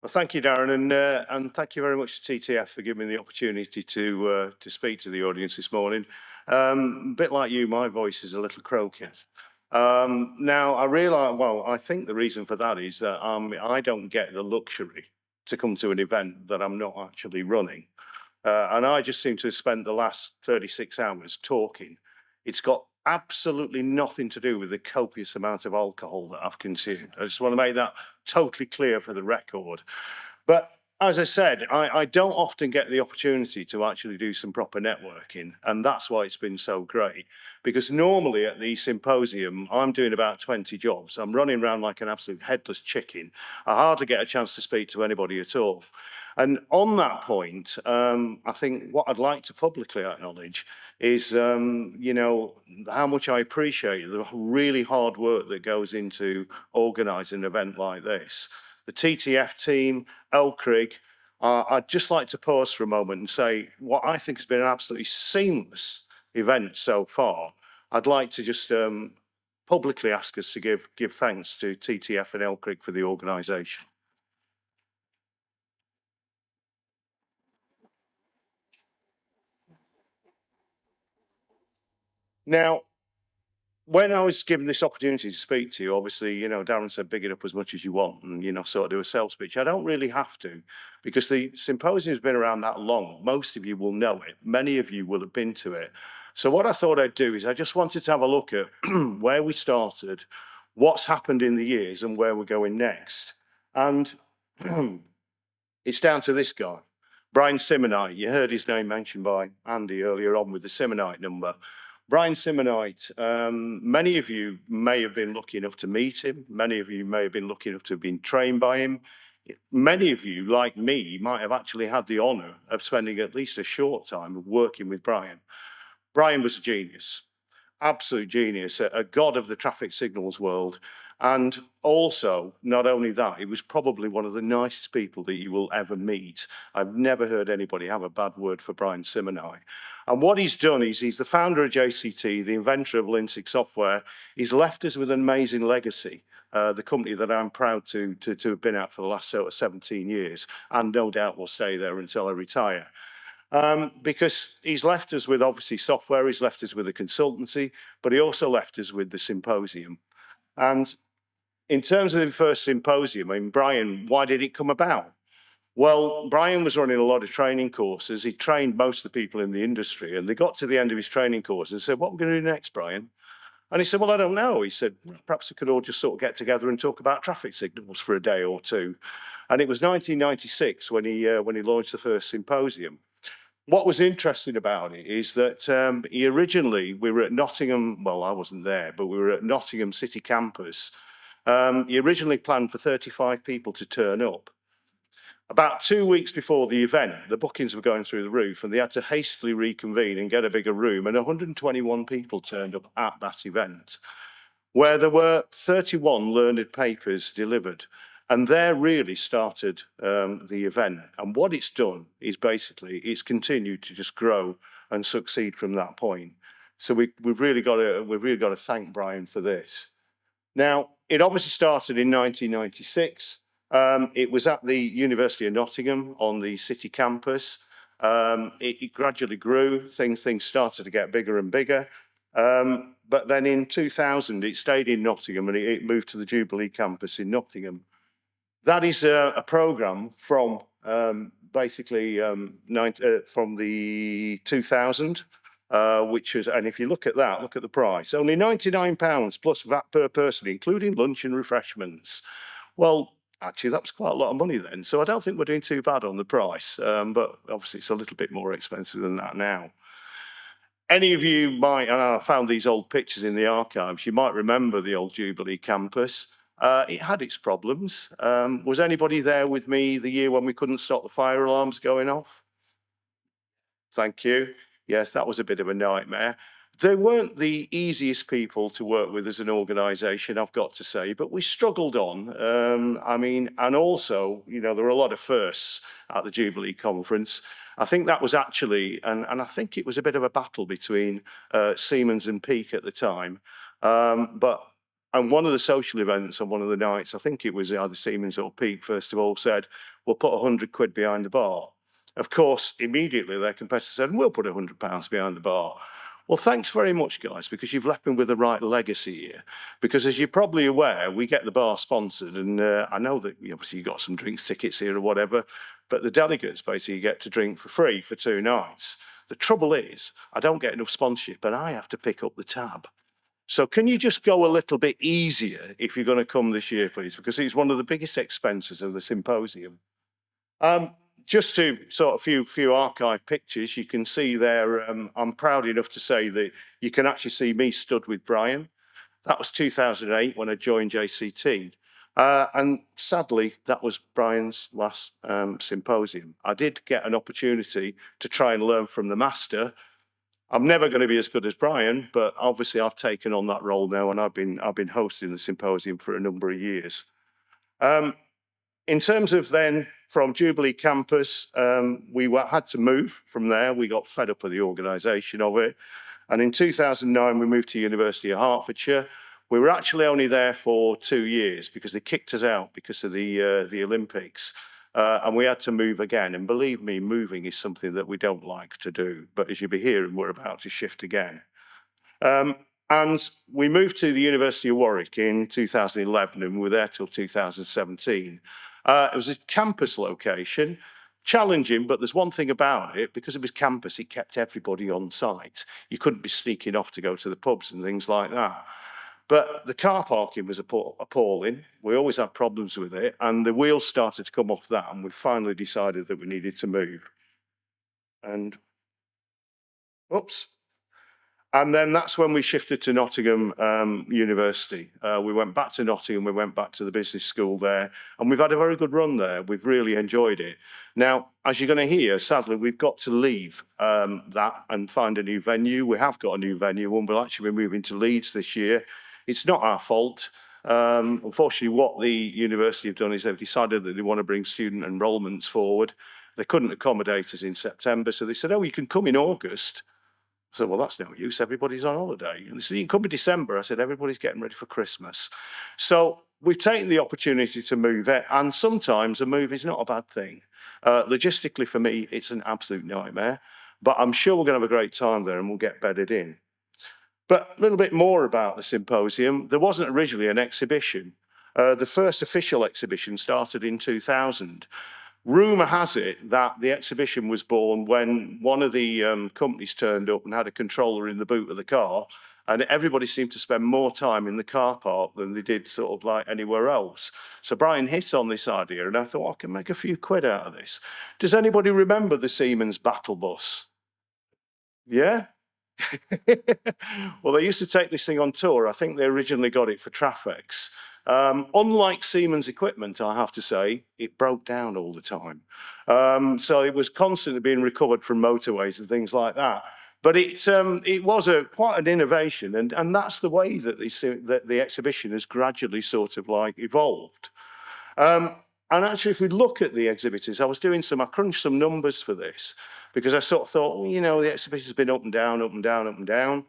Well, thank you, Darren, and thank you very much to TTF for giving me the opportunity to speak to the audience this morning. A bit like you, my voice is a little croaky. Now, I realise, well, I think the reason for that is that I don't get the luxury to come to an event that I'm not actually running. And I just seem to have spent the last 36 hours talking. It's got absolutely nothing to do with the copious amount of alcohol that I've consumed. I just want to make that totally clear for the record. But as I said, I don't often get the opportunity to actually do some proper networking, and that's why it's been so great. Because normally at the symposium, I'm doing about 20 jobs. I'm running around like an absolute headless chicken. I hardly get a chance to speak to anybody at all. And on that point, I think what I'd like to publicly acknowledge is, how much I appreciate the really hard work that goes into organising an event like this. The TTF team, Elcrig, I'd just like to pause for a moment and say what I think has been an absolutely seamless event so far. I'd like to just publicly ask us to give thanks to TTF and Elcrig for the organisation. Now, when I was given this opportunity to speak to you, obviously, Darren said big it up as much as you want and, sort of do a sales pitch. I don't really have to because the symposium has been around that long. Most of you will know it. Many of you will have been to it. So what I thought I'd do is I just wanted to have a look at where we started, what's happened in the years and where we're going next. And it's down to this guy, Brian Simonite. You heard his name mentioned by Andy earlier on with the Simonite number. Brian Simonite, many of you may have been lucky enough to meet him. Many of you may have been lucky enough to have been trained by him. Many of you, like me, might have actually had the honour of spending at least a short time working with Brian. Brian was a genius, absolute genius, a god of the traffic signals world. And also, not only that, he was probably one of the nicest people that you will ever meet. I've never heard anybody have a bad word for Brian Simonite. And what he's done is he's the founder of JCT, the inventor of Linux software. He's left us with an amazing legacy, the company that I'm proud to have been at for the last 17 years, and no doubt will stay there until I retire. Because he's left us with obviously software, he's left us with a consultancy, but he also left us with the symposium. And in terms of the first symposium, I mean, Brian, why did it come about? Well, Brian was running a lot of training courses. He trained most of the people in the industry, and they got to the end of his training course and said, what are we going to do next, Brian? And he said, well, I don't know. He said, perhaps we could all just sort of get together and talk about traffic signals for a day or two. And it was 1996 when he launched the first symposium. What was interesting about it is that we were at Nottingham, well, I wasn't there, but we were at Nottingham City Campus. He originally planned for 35 people to turn up. About 2 weeks before the event, the bookings were going through the roof and they had to hastily reconvene and get a bigger room, and 121 people turned up at that event, where there were 31 learned papers delivered. And there really started the event. And what it's done is basically it's continued to just grow and succeed from that point. So we've really got to thank Brian for this. Now, it obviously started in 1996. It was at the University of Nottingham on the city campus. It gradually grew. Things started to get bigger and bigger. But then in 2000, it stayed in Nottingham and it moved to the Jubilee campus in Nottingham. That is a programme from basically from the 2000, which is, and if you look at that, look at the price, only £99 plus VAT per person, including lunch and refreshments. Well, actually, that was quite a lot of money then. So I don't think we're doing too bad on the price, but obviously it's a little bit more expensive than that now. Any of you might, and I found these old pictures in the archives, you might remember the old Jubilee campus. It had its problems. Was anybody there with me the year when we couldn't stop the fire alarms going off? Thank you. Yes, that was a bit of a nightmare. They weren't the easiest people to work with as an organisation, I've got to say, but we struggled on. I mean, and also, there were a lot of firsts at the Jubilee conference. I think that was actually, and I think it was a bit of a battle between Siemens and Peak at the time. But And one of the social events on one of the nights, I think it was either Siemens or Peak, first of all, said, we'll put 100 quid behind the bar. Of course, immediately their competitor said, we'll put £100 behind the bar. Well, thanks very much, guys, because you've left me with the right legacy here. Because as you're probably aware, we get the bar sponsored, and I know that obviously you got some drinks tickets here or whatever, but the delegates basically get to drink for free for 2 nights. The trouble is, I don't get enough sponsorship, and I have to pick up the tab. So can you just go a little bit easier if you're going to come this year, please? Because it's one of the biggest expenses of the symposium. Just to sort of few archive pictures, you can see there, I'm proud enough to say that you can actually see me stood with Brian. That was 2008 when I joined JCT. And sadly, that was Brian's last symposium. I did get an opportunity to try and learn from the master. I'm never going to be as good as Brian, but obviously I've taken on that role now, and I've been hosting the symposium for a number of years. In terms of then from Jubilee campus, we had to move from there. We got fed up with the organisation of it. And in 2009, we moved to University of Hertfordshire. We were actually only there for 2 years because they kicked us out because of the Olympics. And we had to move again. And believe me, moving is something that we don't like to do. But as you'll be hearing, we're about to shift again. And we moved to the University of Warwick in 2011, and we were there till 2017. It was a campus location, challenging, but there's one thing about it, because it was campus, it kept everybody on site. You couldn't be sneaking off to go to the pubs and things like that. But the car parking was appalling. We always had problems with it, and the wheels started to come off that, and we finally decided that we needed to move. And, oops. And then that's when we shifted to Nottingham University. We went back to Nottingham, we went back to the business school there, and we've had a very good run there. We've really enjoyed it. Now, as you're going to hear, sadly, we've got to leave that and find a new venue. We have got a new venue, and we'll actually be moving to Leeds this year. It's not our fault. Unfortunately, what the university have done is they've decided that they want to bring student enrolments forward. They couldn't accommodate us in September, so they said, oh, you can come in August. I said, well, that's no use. Everybody's on holiday. And they said, you can come in December. I said, everybody's getting ready for Christmas. So we've taken the opportunity to move it. And sometimes a move is not a bad thing. Logistically, for me, it's an absolute nightmare. But I'm sure we're going to have a great time there and we'll get bedded in. But a little bit more about the symposium. There wasn't originally an exhibition. The first official exhibition started in 2000. Rumour has it that the exhibition was born when one of the companies turned up and had a controller in the boot of the car, and everybody seemed to spend more time in the car park than they did sort of like anywhere else. So Brian hit on this idea, and I thought, I can make a few quid out of this. Does anybody remember the Siemens battle bus? Yeah? Well, they used to take this thing on tour. I think they originally got it for Trafex. Unlike Siemens equipment, I have to say, it broke down all the time. So it was constantly being recovered from motorways and things like that. But it was quite an innovation, and that's the way that the exhibition has gradually sort of like evolved. And actually, if we look at the exhibitors, I crunched some numbers for this, because I sort of thought, well, you know, the exhibition's been up and down, up and down, up and down.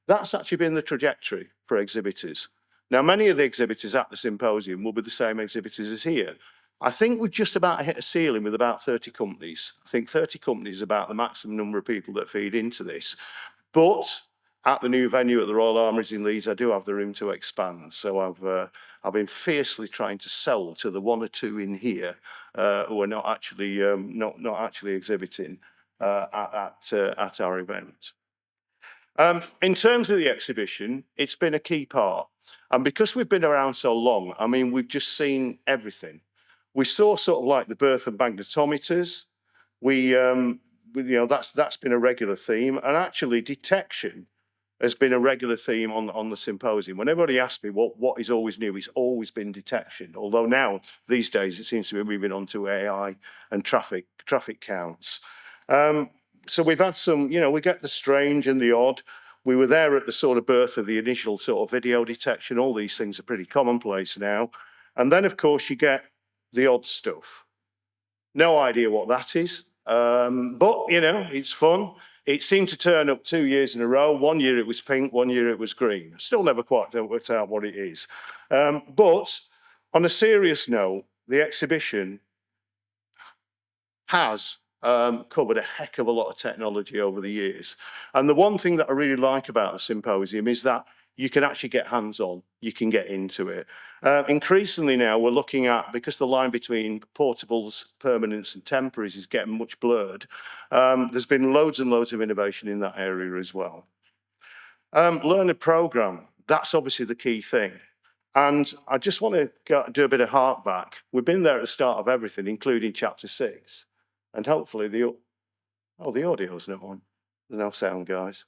That's actually been the trajectory for exhibitors. Now, many of the exhibitors at the symposium will be the same exhibitors as here. I think we've just about hit a ceiling with about 30 companies. I think 30 companies is about the maximum number of people that feed into this. But at the new venue at the Royal Armouries in Leeds, I do have the room to expand. So I've been fiercely trying to sell to the one or two in here who are not actually not actually exhibiting at our event. In terms of the exhibition, it's been a key part. And because we've been around so long, I mean, we've just seen everything. We saw sort of like the birth of magnetometers. You know, that's been a regular theme. And actually detection has been a regular theme on the symposium. When everybody asks me what is always new, it's always been detection. Although now, these days, it seems to be moving on to AI and traffic counts. So we've had some, you know, we get the strange and the odd. We were there at the sort of birth of the initial sort of video detection. All these things are pretty commonplace now. And then, of course, you get the odd stuff. No idea what that is, but, you know, it's fun. It seemed to turn up 2 years in a row. 1 year it was pink, 1 year it was green. Still never quite worked out what it is. But on a serious note, the exhibition has covered a heck of a lot of technology over the years. And the one thing that I really like about the Symposium is that you can actually get hands-on, you can get into it. Increasingly now we're looking at, because the line between portables, permanents and temporaries is getting much blurred, there's been loads and loads of innovation in that area as well. Learner program, that's obviously the key thing. And I just want to do a bit of hark back. We've been there at the start of everything, including chapter 6. And hopefully the audio's not on. There's no sound, guys.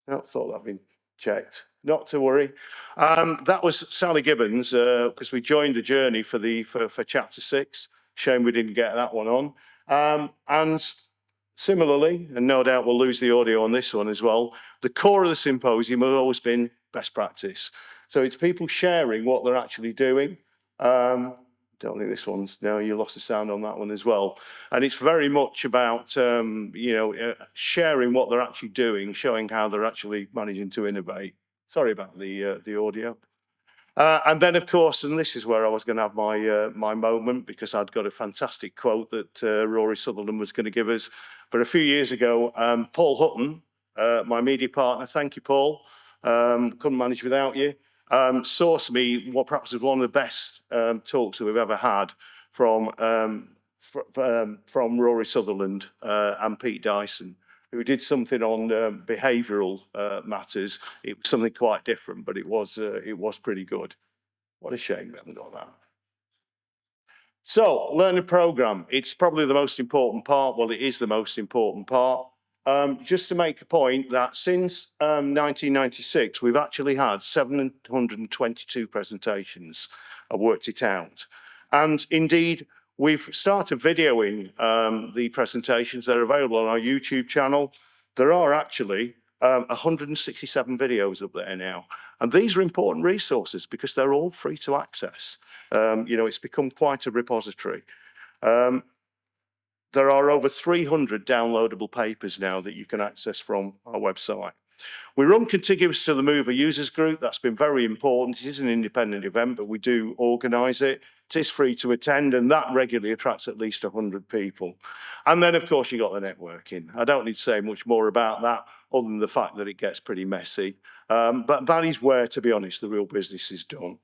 No, thought that'd been checked. Not to worry. That was Sally Gibbons, because we joined the journey for chapter 6. Shame we didn't get that one on. And similarly, and no doubt we'll lose the audio on this one as well, the core of the Symposium has always been best practice. So it's people sharing what they're actually doing. Don't think this one's, no, you lost the sound on that one as well. And it's very much about, sharing what they're actually doing, showing how they're actually managing to innovate. Sorry about the audio. And then, of course, and this is where I was going to have my moment, because I'd got a fantastic quote that Rory Sutherland was going to give us. But a few years ago, Paul Hutton, my media partner, thank you, Paul, couldn't manage without you, sourced me what perhaps was one of the best talks that we've ever had from Rory Sutherland and Pete Dyson, who did something on behavioural matters. It was something quite different, but it was pretty good. What a shame we haven't got that. So, learning programme, it's probably the most important part. Well, it is the most important part. Just to make a point that since 1996, we've actually had 722 presentations. I worked it out. And indeed, we've started videoing the presentations. They're available on our YouTube channel. There are actually 167 videos up there now. And these are important resources because they're all free to access. It's become quite a repository. There are over 300 downloadable papers now that you can access from our website. We run contiguous to the Mover users group. That's been very important. It is an independent event, but we do organise it. It is free to attend, and that regularly attracts at least 100 people. And then, of course, you've got the networking. I don't need to say much more about that, other than the fact that it gets pretty messy. But that is where, to be honest, the real business is done.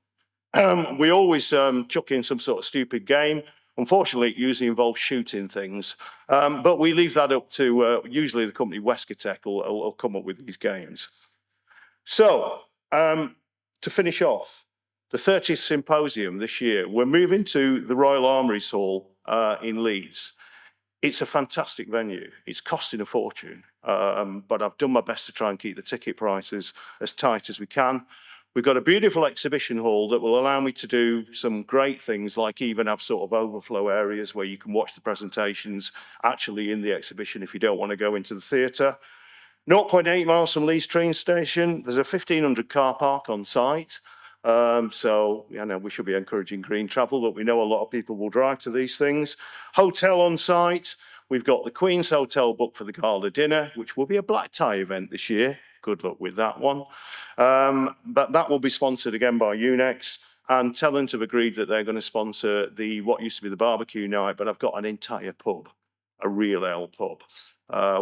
We always chuck in some sort of stupid game. Unfortunately, it usually involves shooting things, but we leave that up to usually the company Wescatech will come up with these games. So, to finish off, the 30th Symposium this year, we're moving to the Royal Armouries Hall in Leeds. It's a fantastic venue. It's costing a fortune, but I've done my best to try and keep the ticket prices as tight as we can. We've got a beautiful exhibition hall that will allow me to do some great things, like even have sort of overflow areas where you can watch the presentations actually in the exhibition if you don't want to go into the theatre. 0.8 miles from Leeds train station. There's a 1,500 car park on site. So, we should be encouraging green travel, but we know a lot of people will drive to these things. Hotel on site. We've got the Queen's Hotel booked for the gala dinner, which will be a black tie event this year. Good luck with that one. But that will be sponsored again by Unex, and Telent have agreed that they're going to sponsor what used to be the barbecue night, but I've got an entire pub, a real ale pub,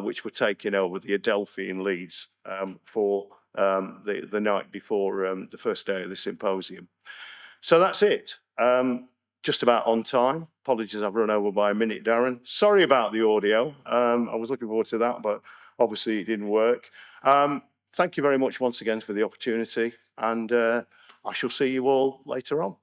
which we're taking over, the Adelphi in Leeds, for the night before the first day of the Symposium. So that's it. Just about on time. Apologies, I've run over by a minute, Darren. Sorry about the audio. I was looking forward to that, but obviously it didn't work. Thank you very much once again for the opportunity, and I shall see you all later on.